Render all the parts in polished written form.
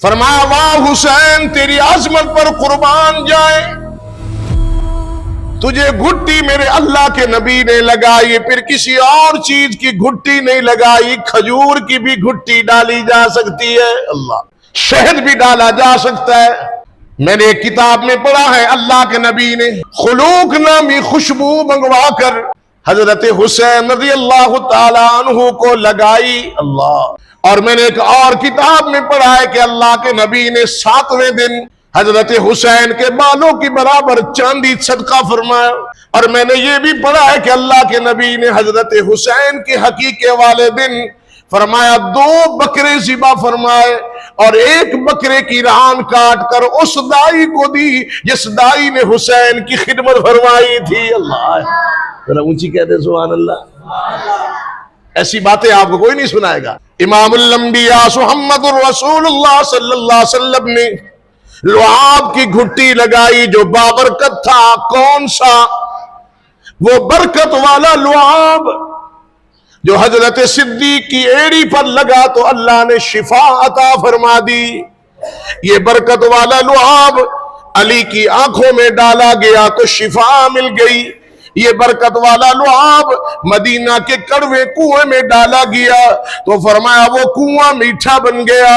فرمایا واہ حسین تیری عظمت پر قربان جائے، تجھے گھٹی میرے اللہ کے نبی نے لگائی، پھر کسی اور چیز کی گھٹی نہیں لگائی، کھجور کی بھی گھٹی ڈالی جا سکتی ہے، اللہ شہد بھی ڈالا جا سکتا ہے۔ میں نے ایک کتاب میں پڑھا ہے اللہ کے نبی نے خلوق نامی خوشبو منگوا کر حضرت حسین رضی اللہ تعالی عنہ کو لگائی، اللہ۔ اور میں نے ایک اور کتاب میں پڑھا ہے کہ اللہ کے نبی نے 7ویں دن حضرت حسین کے بالوں کی برابر چاندی صدقہ فرمایا۔ اور میں نے یہ بھی پڑھا ہے کہ اللہ کے نبی نے حضرت حسین کے حقیقے والے دن فرمایا 2 بکرے ذبح فرمائے اور 1 بکرے کی ران کاٹ کر اس دائی کو دی جس دائی نے حسین کی خدمت فرمائی تھی، اللہ۔ ذرا اونچی کہتے ہیں سبحان اللہ۔ ایسی باتیں آپ کو کوئی نہیں سنائے گا۔ امام الانبیاء محمد الرسول اللہ صلی اللہ علیہ وسلم نے لعاب کی گھٹی لگائی جو بابرکت تھا، کون سا؟ وہ برکت والا لعاب جو حضرت صدیق کی ایڑی پر لگا تو اللہ نے شفا عطا فرما دی۔ یہ برکت والا لعاب علی کی آنکھوں میں ڈالا گیا تو شفا مل گئی۔ یہ برکت والا لعاب مدینہ کے کڑوے کنویں میں ڈالا گیا تو فرمایا وہ کنواں میٹھا بن گیا۔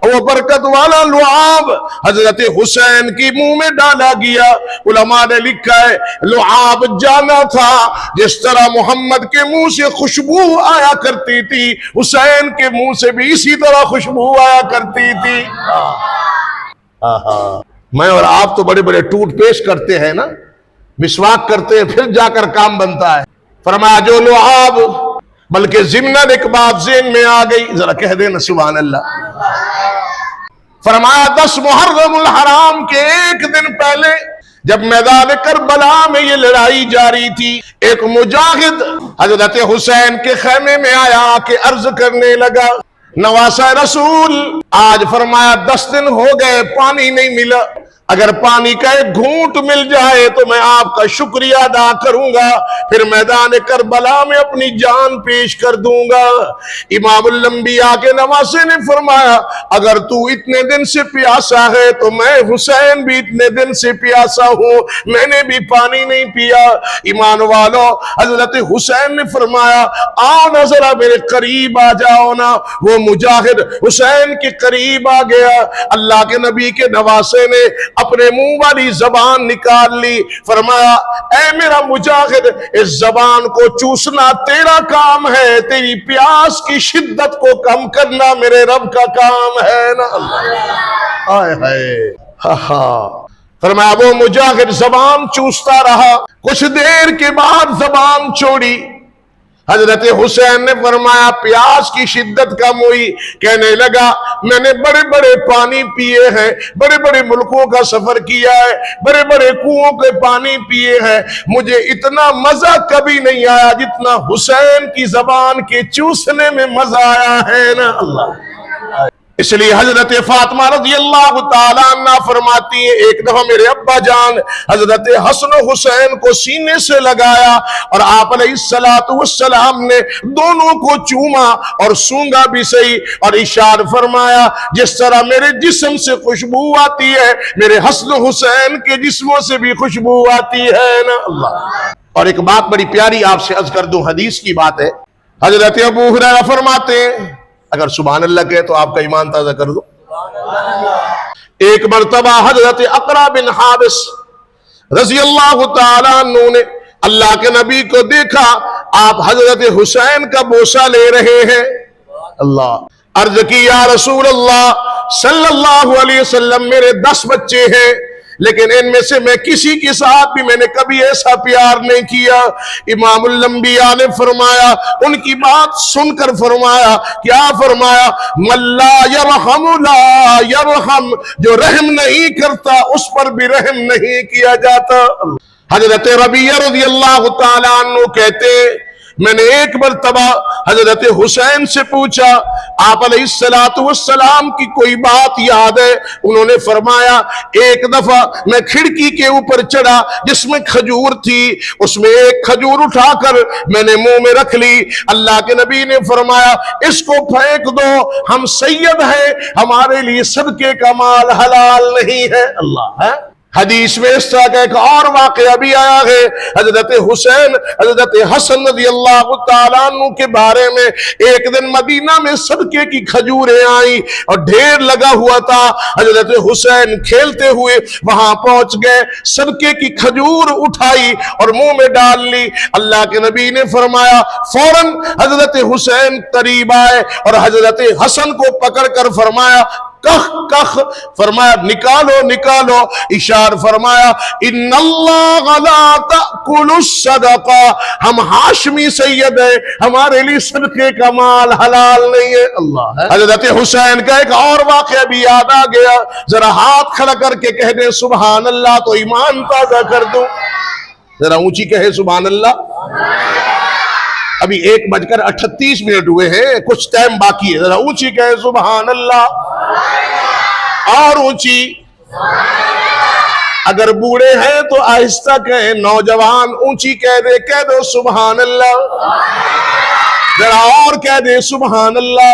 وہ برکت والا لعاب حضرت حسین کی منہ میں ڈالا گیا، علماء نے لکھا ہے لعاب جانا تھا جس طرح محمد کے منہ سے خوشبو آیا کرتی تھی، حسین کے منہ سے بھی اسی طرح خوشبو آیا کرتی تھی۔ میں اور آپ تو بڑے بڑے ٹوٹ پیش کرتے ہیں نا، مسواک کرتے ہیں پھر جا کر کام بنتا ہے۔ فرمایا جو لعاب، بلکہ ضمناً ایک بات ذہن میں آ گئی، ذرا کہہ دینا سبحان اللہ۔ فرمایا 10 محرم الحرام کے 1 دن پہلے جب میدان کربلا میں یہ لڑائی جاری تھی، ایک مجاہد حضرت حسین کے خیمے میں آیا کہ عرض کرنے لگا نواسہ رسول، آج فرمایا 10 دن ہو گئے پانی نہیں ملا، اگر پانی کا ایک گھونٹ مل جائے تو میں آپ کا شکریہ ادا کروں گا، پھر میدان کربلا میں اپنی جان پیش کر دوں گا۔ امام الانبیاء کے نواسے نے فرمایا اگر تو اتنے دن سے پیاسا ہے تو میں حسین بھی اتنے دن سے پیاسا ہوں، میں نے بھی پانی نہیں پیا۔ ایمان والو، حضرت حسین نے فرمایا آؤ نا ذرا میرے قریب آ جاؤ نا۔ وہ مجاہد حسین کے قریب آ گیا، اللہ کے نبی کے نواسے نے اپنے منہ والی زبان نکال لی، فرمایا اے میرا مجاہد اس زبان کو چوسنا تیرا کام ہے، تیری پیاس کی شدت کو کم کرنا میرے رب کا کام ہے نا۔ فرمایا وہ مجاہد زبان چوستا رہا، کچھ دیر کے بعد زبان چھوڑی۔ حضرت حسین نے فرمایا پیاس کی شدت کم ہوئی، کہنے لگا میں نے بڑے بڑے پانی پیے ہیں، بڑے بڑے ملکوں کا سفر کیا ہے، بڑے بڑے کنووں کے پانی پیے ہیں، مجھے اتنا مزہ کبھی نہیں آیا جتنا حسین کی زبان کے چوسنے میں مزہ آیا ہے نا، اللہ۔ اس لیے حضرت فاطمہ رضی اللہ تعالیٰ عنہ فرماتی ہیں ایک دفعہ میرے ابا جان حضرت حسن و حسین کو سینے سے لگایا اور آپ علیہ السلام نے دونوں کو چوما اور سونگا بھی صحیح اور ارشاد فرمایا جس طرح میرے جسم سے خوشبو آتی ہے میرے حسن و حسین کے جسموں سے بھی خوشبو آتی ہے نا، اللہ۔ اور ایک بات بڑی پیاری آپ سے عرض کر دوں، حدیث کی بات ہے، حضرت ابو ہریرہ فرماتے ہیں اگر سبحان اللہ کہے تو آپ کا ایمان تازہ کر دو۔ ایک مرتبہ حضرت اقرا بن حابس رضی اللہ تعالیٰ عنہ نے اللہ کے نبی کو دیکھا، آپ حضرت حسین کا بوسہ لے رہے ہیں، اللہ۔ عرض کی یا رسول اللہ صلی اللہ علیہ وسلم میرے 10 بچے ہیں لیکن ان میں سے میں کسی کے ساتھ بھی میں نے کبھی ایسا پیار نہیں کیا۔ امام الانبیاء نے فرمایا ان کی بات سن کر فرمایا کیا فرمایا من لا یرحم لا یرحم، جو رحم نہیں کرتا اس پر بھی رحم نہیں کیا جاتا۔ حضرت ربیعہ رضی اللہ تعالیٰ عنہ کہتے میں نے ایک مرتبہ حضرت حسین سے پوچھا آپ علیہ الصلوۃ والسلام کی کوئی بات یاد ہے؟ انہوں نے فرمایا ایک دفعہ میں کھڑکی کے اوپر چڑھا جس میں کھجور تھی، اس میں ایک کھجور اٹھا کر میں نے منہ میں رکھ لی، اللہ کے نبی نے فرمایا اس کو پھینک دو، ہم سید ہیں، ہمارے لیے صدقے کا مال حلال نہیں ہے۔ اللہ ہے۔ حدیث میں اس طرح کا ایک اور واقعہ بھی آیا ہے، حضرت حسین حضرت حسن رضی اللہ تعالیٰ عنہ کے بارے میں، ایک دن مدینہ میں صدقے کی کھجوریں آئیں اور ڈھیر لگا ہوا تھا، حضرت حسین کھیلتے ہوئے وہاں پہنچ گئے، صدقے کی کھجور اٹھائی اور منہ میں ڈال لی، اللہ کے نبی نے فرمایا فوراً حضرت حسین قریب آئے اور حضرت حسن کو پکڑ کر فرمایا کخ کخ، فرمایا نکالو نکالو، اشار فرمایا ان اللہ لا تأکل الصدقہ، ہم ہاشمی سید ہیں، ہمارے لیے صدقے کا مال حلال نہیں ہے۔ اللہ ہے۔ حضرت حسین کا ایک اور واقعہ بھی یاد آ گیا، ذرا ہاتھ کھڑا کر کے کہہ دیں سبحان اللہ تو ایمان تازہ کر دوں، ذرا اونچی کہے سبحان اللہ۔ ابھی 1:38 ہوئے ہیں، کچھ ٹائم باقی ہے، ذرا اونچی کہے سبحان اللہ، اور اونچی۔ اگر بوڑھے ہیں تو آہستہ کہیں، نوجوان اونچی کہہ دو سبحان اللہ، ذرا اور کہہ دے سبحان اللہ۔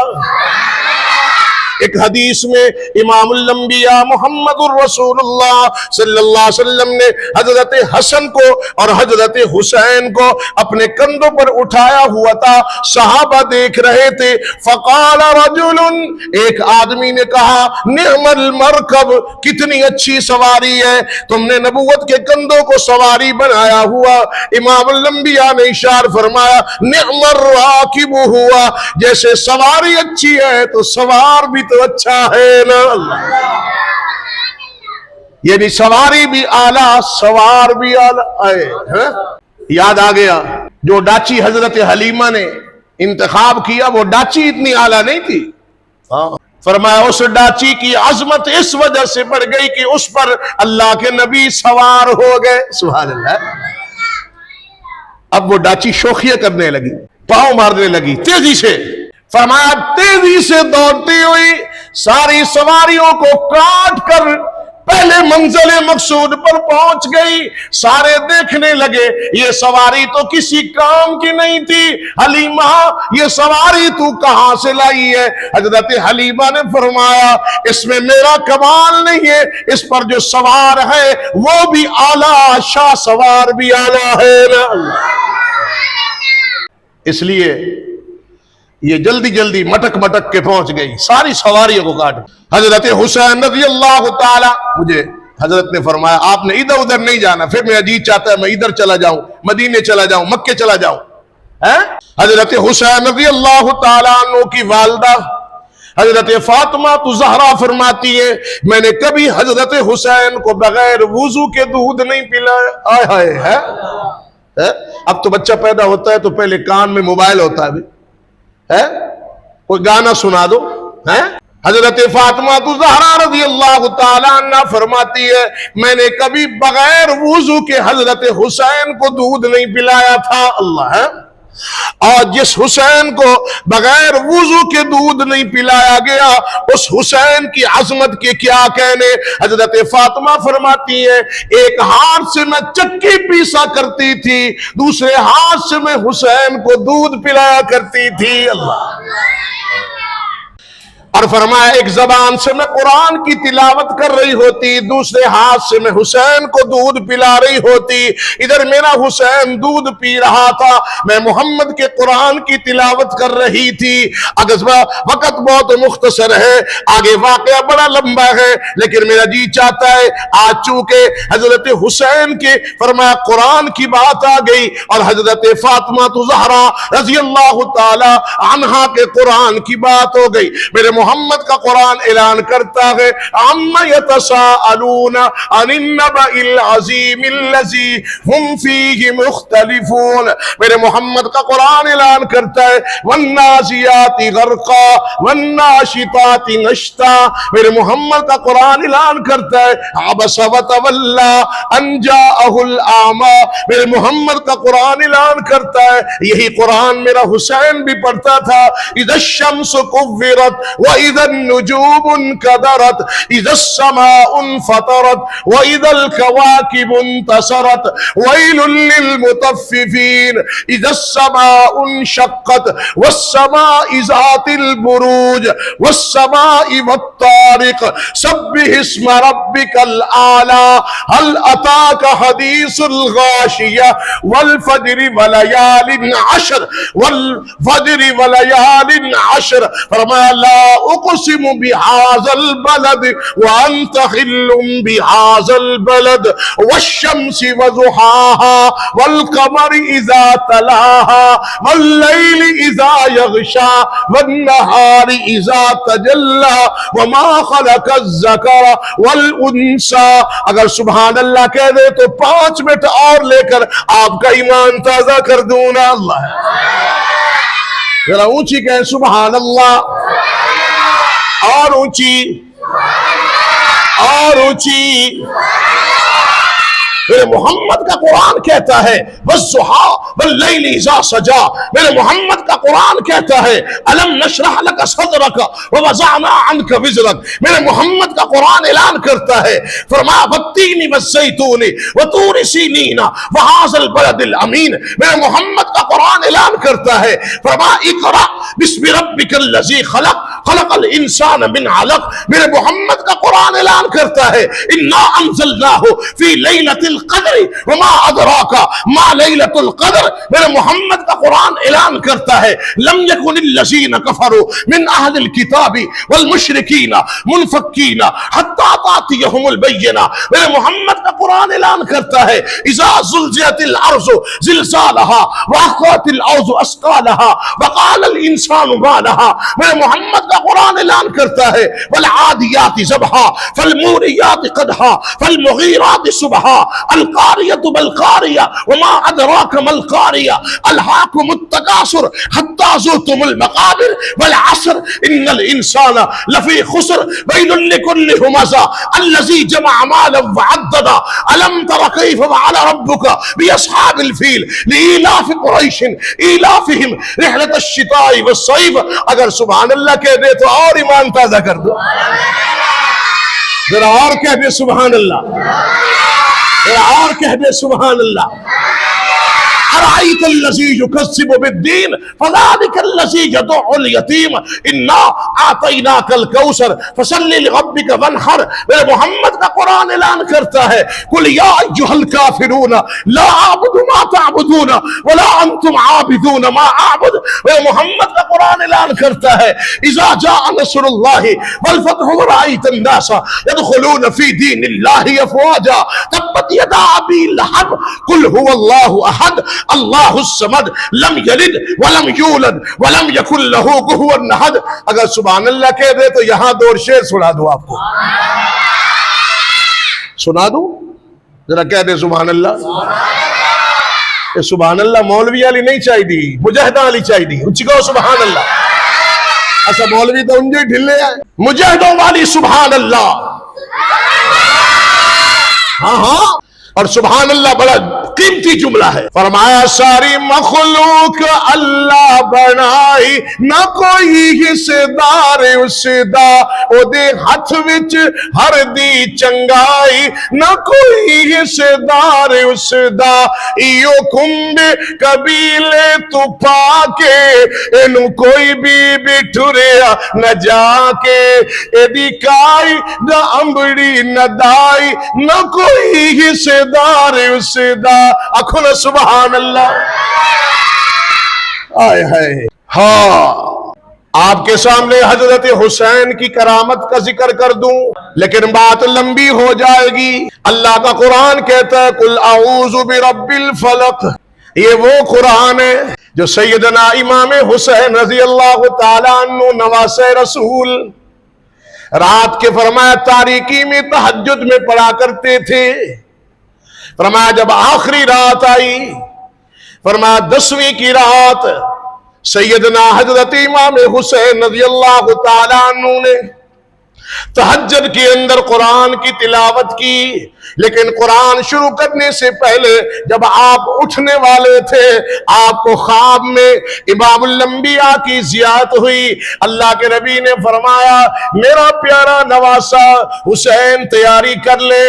ایک حدیث میں امام الانبیاء محمد الرسول اللہ صلی اللہ علیہ وسلم نے حضرت حسن کو اور حضرت حسین کو اپنے کندھوں پر اٹھایا ہوا تھا، صحابہ دیکھ رہے تھے، فقال رجل، ایک آدمی نے کہا نعم المرکب، کتنی اچھی سواری ہے، تم نے نبوت کے کندھوں کو سواری بنایا ہوا۔ امام الانبیاء نے اشار فرمایا نعم الراکب ہوا، جیسے سواری اچھی ہے تو سوار بھی تو اچھا ہے نا۔ یعنی سواری بھی اعلیٰ سوار بھی اعلیٰ۔ یاد آ گیا جو ڈاچی حضرت حلیمہ نے انتخاب کیا، وہ ڈاچی اتنی اعلیٰ نہیں تھی، فرمایا اس ڈاچی کی عظمت اس وجہ سے بڑھ گئی کہ اس پر اللہ کے نبی سوار ہو گئے۔ سبحان اللہ۔ اب وہ ڈاچی شوخیاں کرنے لگی، پاؤں مارنے لگی تیزی سے، فرمایا تیزی سے دوڑتی ہوئی ساری سواریوں کو کاٹ کر پہلے منزل مقصود پر پہنچ گئی۔ سارے دیکھنے لگے یہ سواری تو کسی کام کی نہیں تھی، حلیمہ یہ سواری تو کہاں سے لائی ہے؟ حضرت حلیمہ نے فرمایا اس میں میرا کمال نہیں ہے، اس پر جو سوار ہے وہ بھی اعلیٰ، شاہ سوار بھی اعلیٰ ہے نا۔ اس لیے یہ جلدی جلدی مٹک مٹک کے پہنچ گئی، ساری سواریوں کو کاٹ۔ حضرت حسین رضی اللہ تعالی، مجھے حضرت نے فرمایا آپ نے ادھر ادھر نہیں جانا، پھر میرا جی چاہتا ہے میں ادھر چلا جاؤں، مدینے چلا جاؤں، مکے چلا جاؤں۔ حضرت حسین رضی اللہ تعالیٰ عنہ کی والدہ حضرت فاطمہ زہرا فرماتی ہے میں نے کبھی حضرت حسین کو بغیر وضو کے دودھ نہیں پلایا۔ آئے ہائے ہے۔ اب تو بچہ پیدا ہوتا ہے تو پہلے کان میں موبائل ہوتا ہے، کوئی گانا سنا دو۔ حضرت فاطمہ زہرا رضی اللہ تعالیٰ عنہ فرماتی ہے میں نے کبھی بغیر وضو کے حضرت حسین کو دودھ نہیں پلایا تھا۔ اللہ ہے۔ اور جس حسین کو بغیر وضو کے دودھ نہیں پلایا گیا اس حسین کی عظمت کے کیا کہنے۔ حضرت فاطمہ فرماتی ہے ایک ہاتھ سے میں چکی پیسا کرتی تھی، دوسرے ہاتھ سے میں حسین کو دودھ پلایا کرتی تھی۔ اللہ۔ اور فرمایا ایک زبان سے میں قرآن کی تلاوت کر رہی ہوتی، دوسرے ہاتھ سے میں حسین کو دودھ پلا رہی ہوتی، ادھر میرا حسین دودھ پی رہا تھا، میں محمد کے قرآن کی تلاوت کر رہی تھی۔ اگر وقت بہت مختصر ہے، آگے واقعہ بڑا لمبا ہے، لیکن میرا جی چاہتا ہے آج چونکہ حضرت حسین کے فرمایا قرآن کی بات آ گئی اور حضرت فاطمہ زہرا رضی اللہ تعالی عنہا کے قرآن کی بات ہو گئی، میرے محمد کا قرآن اعلان کرتا ہے عَمَّ يَتَسَاءَلُونَ عَنِ النَّبَإِ الْعَظِيمِ الَّذِي هُمْ فِيهِ مُخْتَلِفُونَ، میرے محمد کا قرآن اعلان کرتا ہے وَالنَّازِيَاتِ غَرْقًا وَالنَّاشِطَاتِ نَشْطًا، میرے محمد کا قرآن اعلان کرتا ہے عَبَسَ وَتَوَلَّى أَن جَاءَهُ الْأَعْمَى، میرے محمد کا قرآن اعلان کرتا ہے، یہی قرآن میرا حسین بھی پڑھتا تھا اِذَا الشَّمْسُ كُوِّرَتْ وَإِذَا النُّجُومُ انكَدَرَتْ اِذَا السَّمَاءُ انفَطَرَتْ وَإِذَا الْكَوَاكِبُ انتَثَرَتْ وَيْلٌ لِّلْمُطَفِّفِينَ اِذَا السَّمَاءُ انشَقَّتْ وَالسَّمَاءِ ذَاتِ الْبُرُوجِ وَالسَّمَاءِ وَالطَّارِقِ سَبِّحِ اسْمَ رَبِّكَ الْأَعْلَى هَلْ أَتَاكَ حَدِيثُ الْغَاشِيَةِ وَالْفَجْرِ وَلَيَالٍ عَشْرٍ والفجر وليال عشر، فرمایا لا اقسم بهذا البلد وانت حل بهذا البلد والشمس وضحاها والقمر اذا تلاها والليل اذا يغشى والنهار اذا تجلى وما خلق الذكر والانثى۔ اگر سبحان اللہ کہہ دے تو 5 منٹ اور لے کر آپ کا ایمان تازہ کر دوں نا۔ اللہ ذرا اونچی کہیں سبحان اللہ، اور اونچی اور اونچی۔ میرے محمد کا قرآن کہتا ہے والضحیٰ واللیل اذا سجا، میرے محمد کا قرآن کہتا ہے الم نشرح لک صدرک ووضعنا عنک وزرک، میرے محمد کا قرآن اعلان کرتا ہے فرمایا والتین والزیتون وطور سینین وہذا البلد الامین، میرے محمد کا قرآن اعلان کرتا ہے فرمایا اقرأ بسم ربک الذی خلق خلق الانسان من علق، میرے محمد کا قرآن اعلان کرتا ہے انا انزلناہ فی لیلۃ القدر وما ادراک ما لیلۃ القدر، میرے محمد کا قرآن اعلان کرتا ہے لم یکن الذین کفروا من اہل الکتاب والمشرکین منفکین حتی تأتیہم البینہ، میرے محمد کا قرآن اعلان کرتا ہے اذا زلزلت الارض زلزالها واخرجت الارض اثقالها وقال الانسان ما لها، میرے محمد کا قرآن اعلان کرتا ہے والعادیات ضبحا فالموریات قدحا فالمغیرات صبحا القاریۃ بالقاریہ وما ادراک ما القاریہ الہاکم التکاثر حتی زرتم المقابر والعصر ان الانسان لفی خسر ویل لکل ہمزہ الذی جمع مالا وعددا الم تر کیف فعل ربک باصحاب الفیل لإیلاف قریش ایلافہم رحلۃ الشتاء والصیف۔ اگر سبحان اللہ کہہ دے تو اور ایمان تازہ کر دو، ذرا اور کہہ دے سبحان اللہ، اور کہہ دے سبحان اللہ۔ ارأیت الذی یکذب بالدین فذلک الذی یدع الیتیم انا اعطیناک الکوثر فصل لربک وانحر، میرے محمد کا قرآن اعلان کرتا ہے قل یا ایھا الکافرون لا اعبد ما تعبدون ولا انتم عابدون ما اعبد، میرے محمد کا قرآن اعلان کرتا ہے اذا جاء نصر اللہ والفتح ورأیت الناس يدخلون فی دین اللہ افواجا تبت یدا ابی لہب قل هو اللہ احد اللہ الصمد لم یلد ولم یولد ولم یکن له کفوا احد۔ اگر سبحان اللہ کہہ دے تو یہاں 2 شعر سنا دوں آپ کو، سنا دوں ذرا کہہ دے سبحان اللہ۔ یہ سبحان اللہ مولوی علی نہیں چاہی دی، مجاہدہ علی چاہی دی، اچھی کہو سبحان اللہ۔ ایسا مولوی تو انجے ڈھلے ہیں، مجاہدوں والی سبحان اللہ۔ ہاں ہاں، اور سبحان اللہ بڑا قیمتی جملہ ہے، فرمایا ساری مخلوق اللہ بنائی نہ کوئی حصے دار اس دا، او دے ہاتھ وچ ہر دی چنگائی نہ کوئی حصے دار اس دا، ایو کمبے قبیلے تو پا کے اینو کوئی بھی بٹھریا نہ جا کے، ایدی کائی نہ امبڑی نہ دائی نہ کوئی حصے دار اس دا، آنکھوں نے سبحان اللہ۔ آئے ہے ہاں، آپ کے سامنے حضرت حسین کی کرامت کا ذکر کر دوں لیکن بات لمبی ہو جائے گی۔ اللہ کا قرآن کہتا ہے قل اعوذ برب الفلق، یہ وہ قرآن ہے جو سیدنا امام حسین رضی اللہ تعالیٰ عنہ نواسہ رسول رات کے فرمایا تاریکی میں تہجد میں پڑھا کرتے تھے. فرمایا جب آخری رات آئی، فرمایا 10ویں کی رات، سیدنا حضرت امام حسین رضی اللہ تعالیٰ عنہ نے تہجد کے اندر قرآن کی تلاوت کی. لیکن قرآن شروع کرنے سے پہلے جب آپ اٹھنے والے تھے، آپ کو خواب میں امام الانبیاء کی زیارت ہوئی. اللہ کے نبی نے فرمایا میرا پیارا نواسہ حسین تیاری کر لے،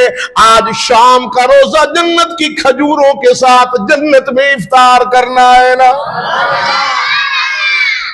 آج شام کا روزہ جنت کی کھجوروں کے ساتھ جنت میں افطار کرنا ہے نا.